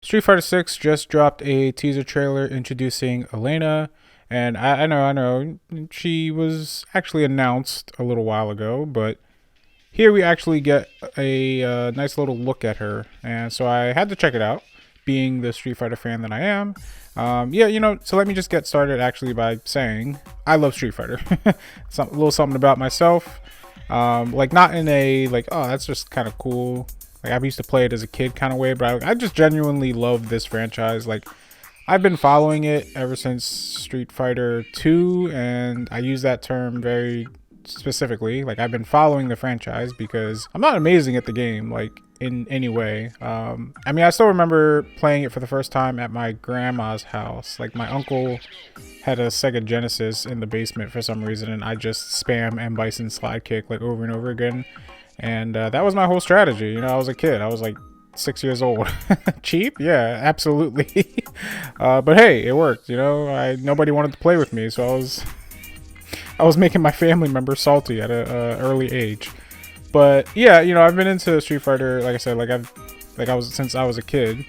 Street Fighter 6 just dropped a teaser trailer introducing Elena, and I know, she was actually announced a little while ago, but here we actually get a nice little look at her, and so I had to check it out, being the Street Fighter fan that I am. Yeah, so let me just get started actually by saying I love Street Fighter. A little something about myself. Like not in a like, oh, that's just kind of cool. Like I used to play it as a kid kind of way, but I just genuinely love this franchise. Like I've been following it ever since Street Fighter 2, and I use that term very specifically. Like I've been following the franchise because I'm not amazing at the game, like in any way. I mean, I still remember playing it for the first time at my grandma's house. Like my uncle had a Sega Genesis in the basement for some reason, and I just spam M Bison slide kick like over and over again. And that was my whole strategy. I was a kid. I was like 6 years old. Cheap? Yeah, absolutely. But hey, it worked. Nobody wanted to play with me, so I was making my family members salty at a early age. But yeah, I've been into Street Fighter, like I said, since I was a kid.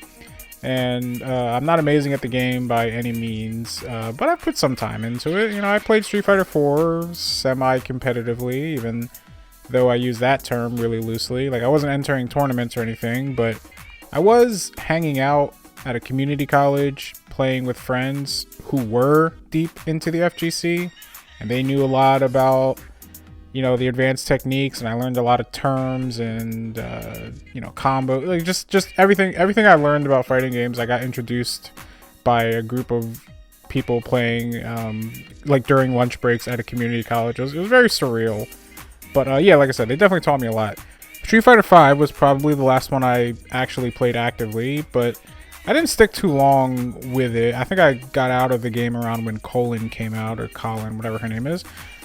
And I'm not amazing at the game by any means, but I've put some time into it. I played Street Fighter 4 semi-competitively, even though I use that term really loosely. Like I wasn't entering tournaments or anything, but I was hanging out at a community college playing with friends who were deep into the FGC, and they knew a lot about the advanced techniques, and I learned a lot of terms and combo, like just everything I learned about fighting games I got introduced by a group of people playing like during lunch breaks at a community college. It was very surreal. But yeah, like I said, they definitely taught me a lot. Street Fighter V was probably the last one I actually played actively, but I didn't stick too long with it. I think I got out of the game around when Colin came out, or Colin, whatever her name is.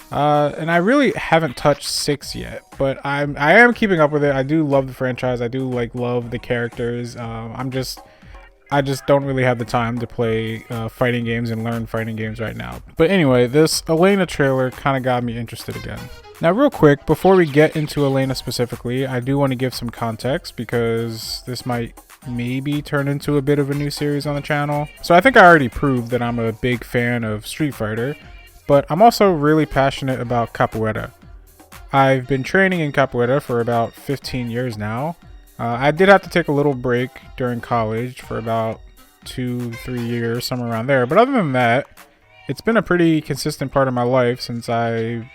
And I really haven't touched 6 yet, but I am keeping up with it. I do love the franchise. I do love the characters. I just don't really have the time to play fighting games and learn fighting games right now. But anyway, this Elena trailer kind of got me interested again. Now, real quick, before we get into Elena specifically, I do want to give some context because this might maybe turn into a bit of a new series on the channel. So I think I already proved that I'm a big fan of Street Fighter, but I'm also really passionate about Capoeira. I've been training in Capoeira for about 15 years now. I did have to take a little break during college for about 2-3 years, somewhere around there. But other than that, it's been a pretty consistent part of my life since I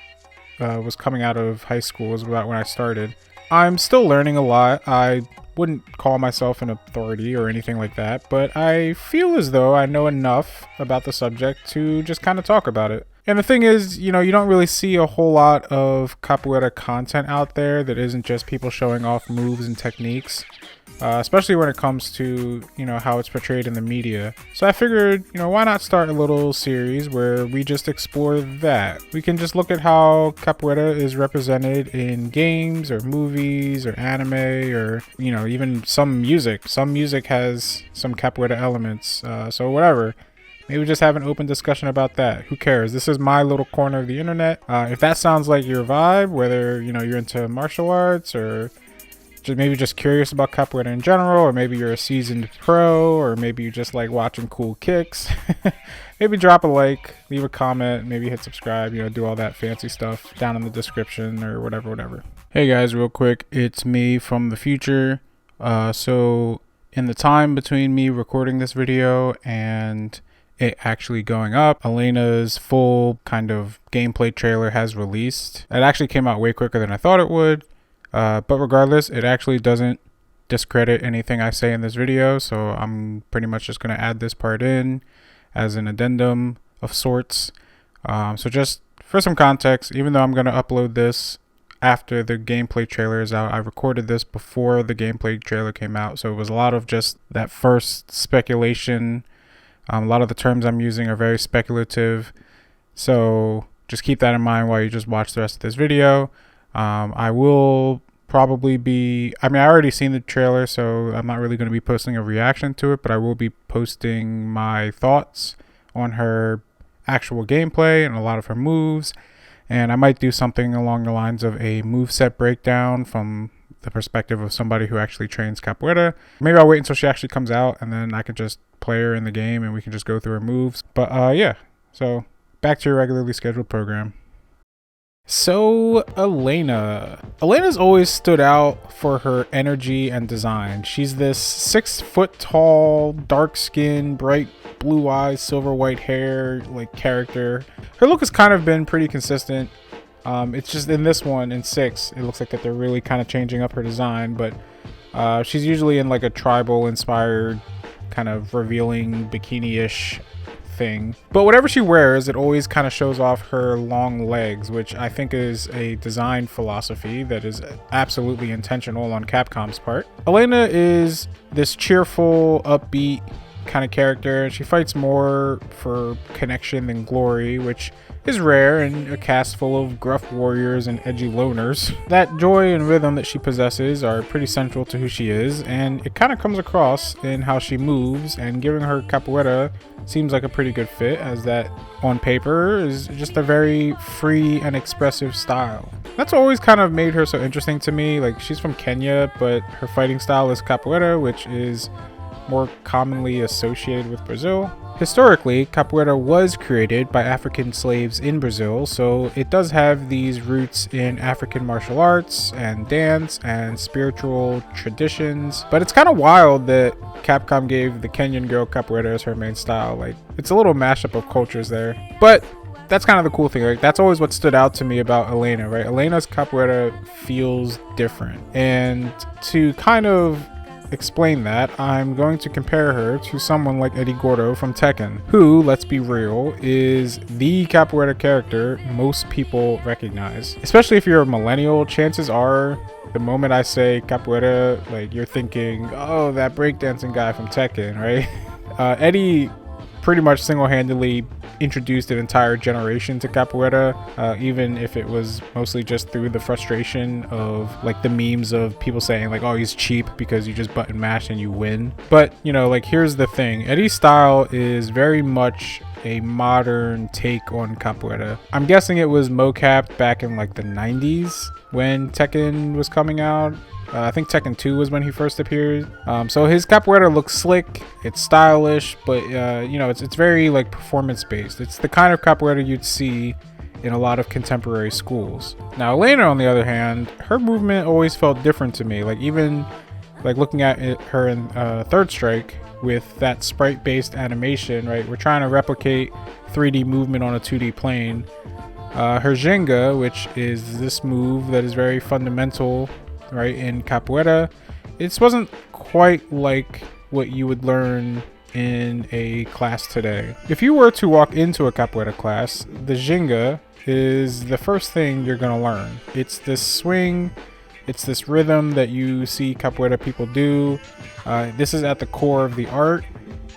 was coming out of high school, is about when I started. I'm still learning a lot. I wouldn't call myself an authority or anything like that, but I feel as though I know enough about the subject to just kind of talk about it. And the thing is, you don't really see a whole lot of Capoeira content out there that isn't just people showing off moves and techniques, especially when it comes to, how it's portrayed in the media. So I figured, why not start a little series where we just explore that? We can just look at how Capoeira is represented in games or movies or anime or, even some music. Some music has some Capoeira elements, so whatever. Maybe just have an open discussion about that. Who cares? This is my little corner of the internet. If that sounds like your vibe, whether you're into martial arts or maybe just curious about Capoeira in general, or maybe you're a seasoned pro, or maybe you just like watching cool kicks, maybe drop a like, leave a comment, maybe hit subscribe, do all that fancy stuff down in the description or whatever. Hey guys, real quick, it's me from the future. So in the time between me recording this video and it actually going up, Elena's full kind of gameplay trailer has released. It actually came out way quicker than I thought it would, but regardless, it actually doesn't discredit anything I say in this video, so I'm pretty much just going to add this part in as an addendum of sorts. So just for some context, even though I'm going to upload this after the gameplay trailer is out, I recorded this before the gameplay trailer came out, so it was a lot of just that first speculation. A lot of the terms I'm using are very speculative, so just keep that in mind while you just watch the rest of this video. I will probably be, I already seen the trailer, so I'm not really going to be posting a reaction to it, but I will be posting my thoughts on her actual gameplay and a lot of her moves, and I might do something along the lines of a moveset breakdown from the perspective of somebody who actually trains capoeira. Maybe I'll wait until she actually comes out, and then I can just play her in the game and we can just go through her moves. But yeah, so back to your regularly scheduled program. So Elena's always stood out for her energy and design. She's this 6 foot tall, dark skin, bright blue eyes, silver white hair like character. Her look has kind of been pretty consistent. It's just in this one, in 6, it looks like that they're really kind of changing up her design, but she's usually in like a tribal inspired kind of revealing bikini-ish thing. But whatever she wears, it always kind of shows off her long legs, which I think is a design philosophy that is absolutely intentional on Capcom's part. Elena is this cheerful, upbeat kind of character. She fights more for connection than glory, which is rare in a cast full of gruff warriors and edgy loners. That joy and rhythm that she possesses are pretty central to who she is, and it kind of comes across in how she moves, and giving her capoeira seems like a pretty good fit, as that on paper is just a very free and expressive style. That's always kind of made her so interesting to me. Like, she's from Kenya, but her fighting style is capoeira, which is more commonly associated with Brazil. Historically, capoeira was created by African slaves in Brazil, so it does have these roots in African martial arts and dance and spiritual traditions. But it's kind of wild that Capcom gave the Kenyan girl capoeira as her main style. Like, it's a little mashup of cultures there. But that's kind of the cool thing. Like, that's always what stood out to me about Elena, right? Elena's capoeira feels different. And to kind of explain that, I'm going to compare her to someone like Eddy Gordo from Tekken, who, let's be real, is the capoeira character most people recognize. Especially if you're a millennial, chances are the moment I say capoeira, like, you're thinking, oh, that breakdancing guy from Tekken, right? Eddy pretty much single-handedly introduced an entire generation to capoeira, even if it was mostly just through the frustration of like the memes of people saying like, oh, he's cheap because you just button mash and you win. But you know, like, here's the thing, Eddy's style is very much a modern take on capoeira. I'm guessing it was mocapped back in like the 90s when Tekken was coming out. I think Tekken 2 was when he first appeared. So his capoeira looks slick, it's stylish, but you know, it's very like performance based. It's the kind of capoeira you'd see in a lot of contemporary schools. Now Elena, on the other hand, her movement always felt different to me. Like, even like looking at her in Third Strike with that sprite based animation, right? We're trying to replicate 3D movement on a 2D plane. Her Jenga, which is this move that is very fundamental, right, in capoeira, it wasn't quite like what you would learn in a class today. If you were to walk into a capoeira class, the Jenga is the first thing you're gonna learn. It's this swing, it's this rhythm that you see capoeira people do. This is at the core of the art,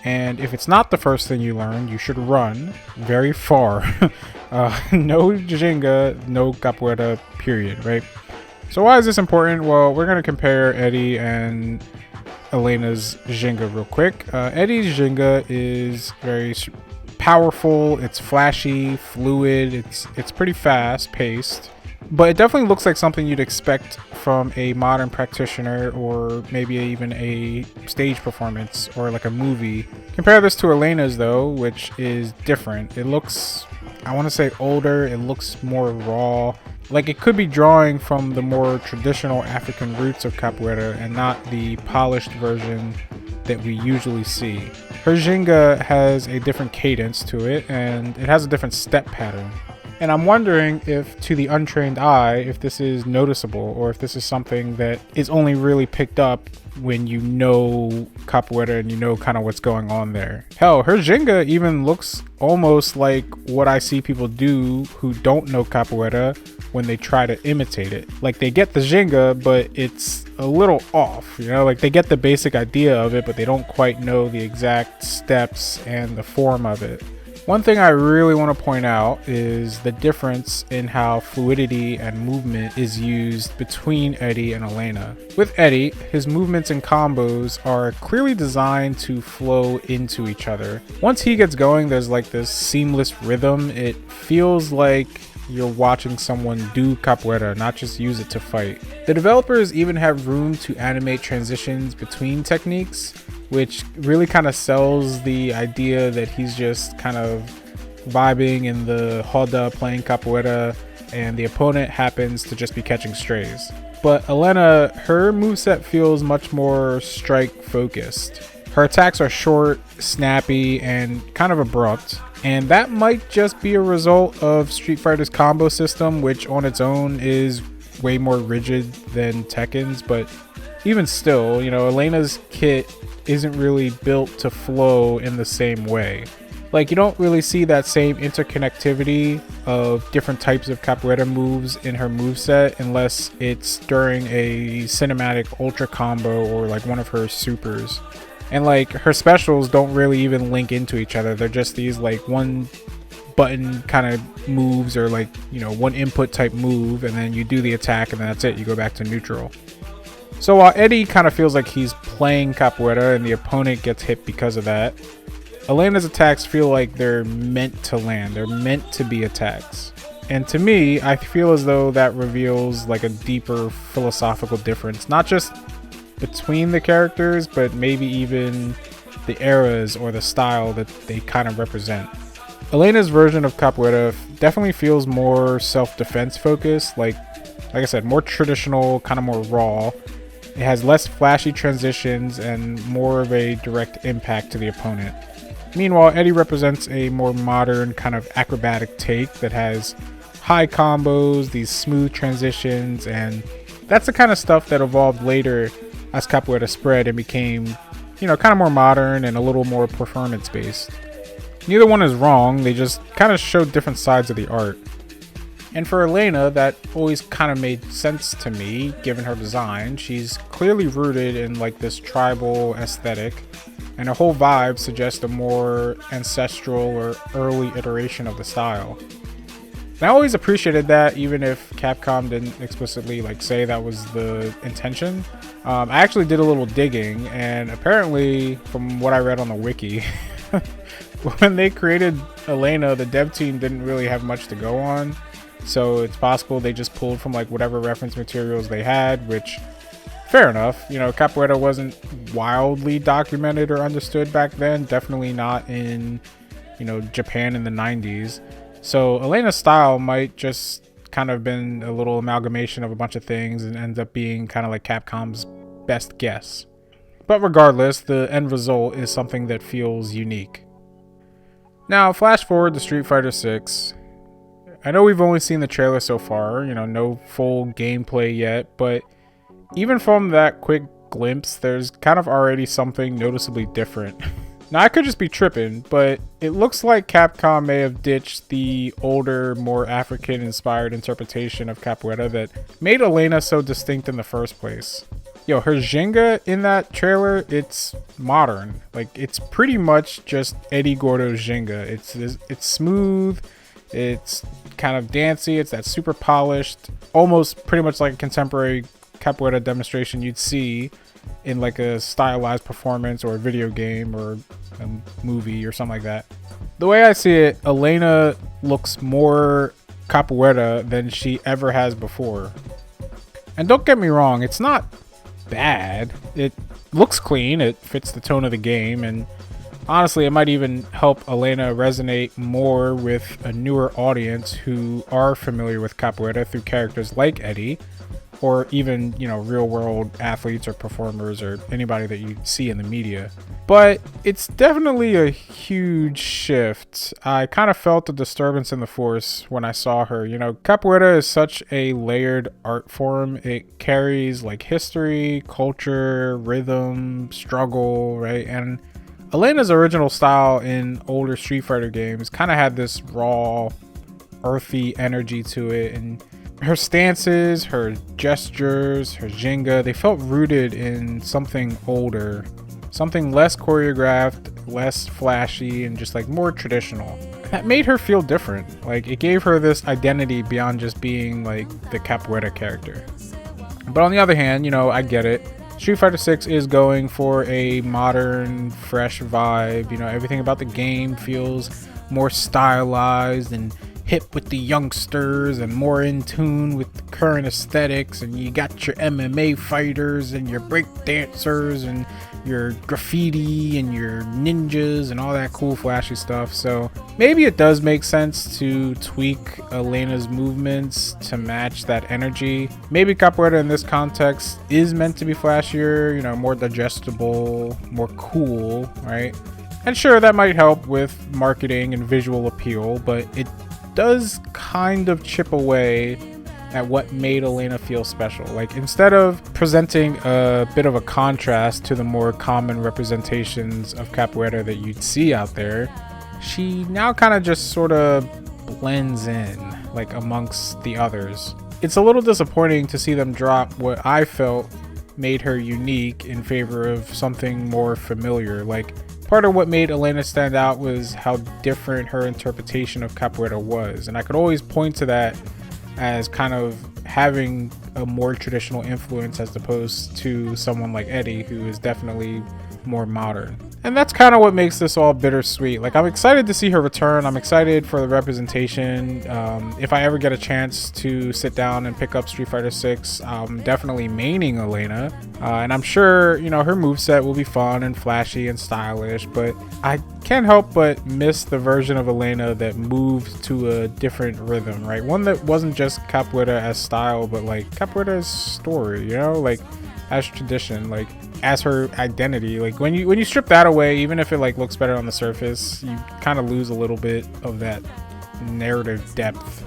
and if it's not the first thing you learn, you should run very far. No Jenga, no capoeira, period, right? So why is this important? Well, we're going to compare Eddy and Elena's Jenga real quick. Eddy's Jenga is very powerful, it's flashy, fluid, it's pretty fast paced, but it definitely looks like something you'd expect from a modern practitioner, or maybe even a stage performance or like a movie. Compare this to Elena's though, which is different. It looks, I want to say, older, it looks more raw. Like, it could be drawing from the more traditional African roots of capoeira and not the polished version that we usually see. Her Jenga has a different cadence to it, and it has a different step pattern. And I'm wondering if, to the untrained eye, if this is noticeable, or if this is something that is only really picked up when you know capoeira and you know kind of what's going on there. Hell, her Jenga even looks almost like what I see people do who don't know capoeira when they try to imitate it. Like, they get the Jenga, but it's a little off, you know? Like, they get the basic idea of it, but they don't quite know the exact steps and the form of it. One thing I really want to point out is the difference in how fluidity and movement is used between Eddy and Elena. With Eddy, his movements and combos are clearly designed to flow into each other. Once he gets going, there's like this seamless rhythm. It feels like you're watching someone do capoeira, not just use it to fight. The developers even have room to animate transitions between techniques, which really kind of sells the idea that he's just kind of vibing in the roda playing capoeira and the opponent happens to just be catching strays. But Elena, her moveset feels much more strike focused. Her attacks are short, snappy, and kind of abrupt. And that might just be a result of Street Fighter's combo system, which on its own is way more rigid than Tekken's. But even still, Elena's kit isn't really built to flow in the same way. Like, you don't really see that same interconnectivity of different types of capoeira moves in her moveset unless it's during a cinematic ultra combo or like one of her supers. And like her specials don't really even link into each other. They're just these like one button kind of moves or like, one input type move, and then you do the attack and then that's it. You go back to neutral. So while Eddy kind of feels like he's playing capoeira and the opponent gets hit because of that, Elena's attacks feel like they're meant to land. They're meant to be attacks. And to me, I feel as though that reveals like a deeper philosophical difference, not just between the characters, but maybe even the eras or the style that they kind of represent. Elena's version of capoeira definitely feels more self-defense focused, like I said, more traditional, kind of more raw. It has less flashy transitions and more of a direct impact to the opponent. Meanwhile, Eddy represents a more modern kind of acrobatic take that has high combos, these smooth transitions, and that's the kind of stuff that evolved later as capoeira spread and became, kind of more modern and a little more performance-based. Neither one is wrong, they just kind of show different sides of the art. And for Elena, that always kind of made sense to me, given her design. She's clearly rooted in like this tribal aesthetic, and her whole vibe suggests a more ancestral or early iteration of the style. And I always appreciated that, even if Capcom didn't explicitly like say that was the intention. I actually did a little digging, and apparently, from what I read on the wiki, when they created Elena, the dev team didn't really have much to go on. So it's possible they just pulled from like whatever reference materials they had, which fair enough. Capoeira wasn't wildly documented or understood back then. Definitely not in, Japan in the 90s. So Elena's style might just kind of been a little amalgamation of a bunch of things and ends up being kind of like Capcom's best guess. But regardless, the end result is something that feels unique. Now, flash forward to Street Fighter VI. I know we've only seen the trailer so far, no full gameplay yet, but even from that quick glimpse, there's kind of already something noticeably different. Now, I could just be tripping, but it looks like Capcom may have ditched the older, more African-inspired interpretation of capoeira that made Elena so distinct in the first place. Yo, her Jenga in that trailer, it's modern. Like, it's pretty much just Eddy Gordo's Jenga. It's smooth, it's kind of dancey, it's that super polished, almost pretty much like a contemporary capoeira demonstration you'd see in like a stylized performance or a video game or a movie or something like that. The way I see it, Elena looks more capoeira than she ever has before. And don't get me wrong, it's not bad. It looks clean, it fits the tone of the game, and honestly, it might even help Elena resonate more with a newer audience who are familiar with capoeira through characters like Eddy, or even, real world athletes or performers or anybody that you see in the media. But it's definitely a huge shift. I kind of felt a disturbance in the force when I saw her. Capoeira is such a layered art form. It carries like history, culture, rhythm, struggle, right? And Elena's original style in older Street Fighter games kind of had this raw, earthy energy to it, and her stances, her gestures, her Jenga, they felt rooted in something older, something less choreographed, less flashy, and just like more traditional. That made her feel different. Like, it gave her this identity beyond just being like the capoeira character. But on the other hand, I get it. Street Fighter VI is going for a modern, fresh vibe. Everything about the game feels more stylized, and hip with the youngsters and more in tune with the current aesthetics, and you got your MMA fighters and your break dancers and your graffiti and your ninjas and all that cool flashy stuff. So maybe it does make sense to tweak Elena's movements to match that energy. Maybe capoeira in this context is meant to be flashier, you know, more digestible, more cool, right? And sure, that might help with marketing and visual appeal, but it does kind of chip away at what made Elena feel special. Like, instead of presenting a bit of a contrast to the more common representations of capoeira that you'd see out there, she now kind of just sort of blends in, like, amongst the others. It's a little disappointing to see them drop what I felt made her unique in favor of something more familiar. Like, part of what made Elena stand out was how different her interpretation of capoeira was, and I could always point to that as kind of having a more traditional influence as opposed to someone like Eddy, who is definitely more modern. And that's kind of what makes this all bittersweet. Like, I'm excited to see her return. I'm excited for the representation. If I ever get a chance to sit down and pick up Street Fighter 6, I'm definitely maining Elena. And I'm sure, you know, her moveset will be fun and flashy and stylish, but I can't help but miss the version of Elena that moved to a different rhythm, right? One that wasn't just capoeira as style, but like capoeira as story, you know, like as tradition, like as her identity. Like when you strip that away, even if it like looks better on the surface, you kind of lose a little bit of that narrative depth.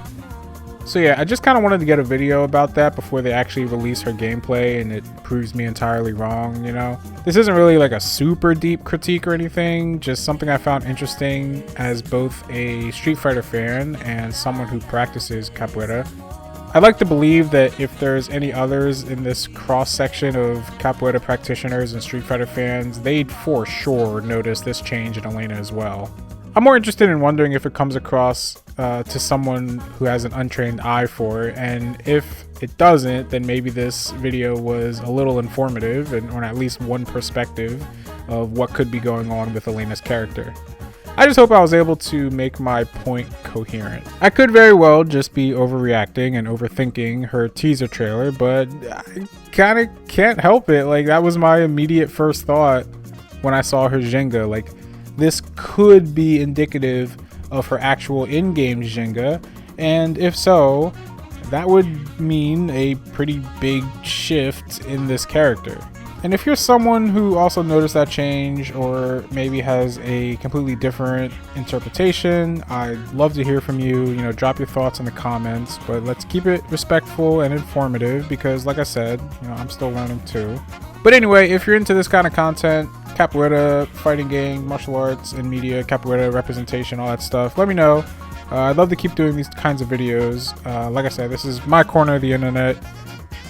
So yeah, I just kind of wanted to get a video about that before they actually release her gameplay and it proves me entirely wrong, you know? This isn't really like a super deep critique or anything, just something I found interesting as both a Street Fighter fan and someone who practices capoeira. I'd like to believe that if there's any others in this cross-section of capoeira practitioners and Street Fighter fans, they'd for sure notice this change in Elena as well. I'm more interested in wondering if it comes across to someone who has an untrained eye for it, and if it doesn't, then maybe this video was a little informative, and or at least one perspective of what could be going on with Elena's character. I just hope I was able to make my point coherent. I could very well just be overreacting and overthinking her teaser trailer, but I kind of can't help it. Like, that was my immediate first thought when I saw her Jenga. Like, this could be indicative of her actual in-game Jenga, and if so, that would mean a pretty big shift in this character. And if you're someone who also noticed that change, or maybe has a completely different interpretation, I'd love to hear from you. You know, drop your thoughts in the comments, but let's keep it respectful and informative because, like I said, you know, I'm still learning too. But anyway, if you're into this kind of content, capoeira, fighting game, martial arts, and media, capoeira representation, all that stuff, let me know. I'd love to keep doing these kinds of videos. Like I said, this is my corner of the internet.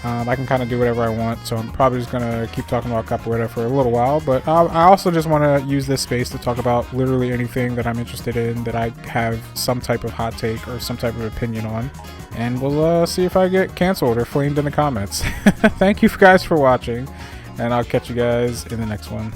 I can kind of do whatever I want, so I'm probably just gonna keep talking about capoeira for a little while, but I also just want to use this space to talk about literally anything that I'm interested in, that I have some type of hot take or some type of opinion on, and we'll see if I get canceled or flamed in the comments. Thank you guys for watching, and I'll catch you guys in the next one.